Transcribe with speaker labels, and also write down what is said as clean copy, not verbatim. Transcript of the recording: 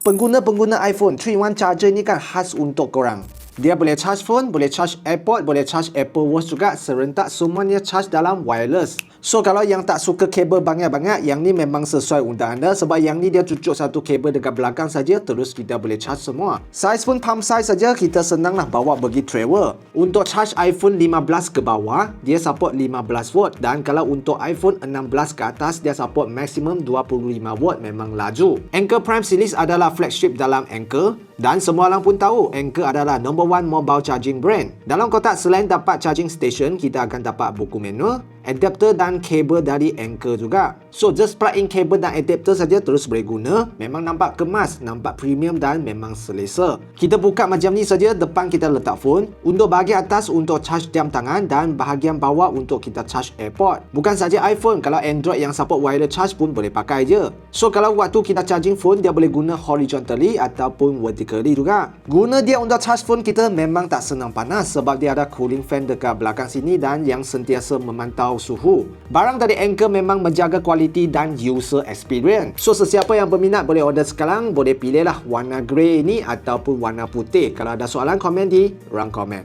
Speaker 1: Pengguna-pengguna iPhone 3-in-1 charger ni kan khas untuk korang. Dia boleh charge phone, boleh charge AirPod, boleh charge Apple Watch juga, serentak semuanya charge dalam wireless. So kalau yang tak suka kabel banyak-banyak, yang ni memang sesuai untuk anda sebab yang ni dia cucuk satu kabel dekat belakang saja, terus kita boleh charge semua. Saiz pun palm size saja, kita senang lah bawa pergi travel. Untuk charge iPhone 15 ke bawah, dia support 15 volt, dan kalau untuk iPhone 16 ke atas, dia support maksimum 25 volt, memang laju. Anker Prime Series adalah flagship dalam Anker, dan semua orang pun tahu Anker adalah number one mobile charging brand. Dalam kotak selain dapat charging station, kita akan dapat buku manual, adapter dan kabel dari Anker juga. So just plug in kabel dan adapter saja terus boleh guna. Memang nampak kemas, nampak premium dan memang selesa. Kita buka macam ni saja, depan kita letak phone. Untuk bahagian atas untuk charge jam tangan dan bahagian bawah untuk kita charge AirPod. Bukan saja iPhone, kalau Android yang support wireless charge pun boleh pakai je. So kalau waktu kita charging phone, dia boleh guna horizontally ataupun vertically juga. Guna dia untuk charge phone kita memang tak senang panas sebab dia ada cooling fan dekat belakang sini dan yang sentiasa memantau suhu. Barang dari Anker memang menjaga kualiti dan user experience. So sesiapa yang berminat boleh order sekarang, boleh pilihlah warna grey ni ataupun warna putih. Kalau ada soalan, komen di ruang komen.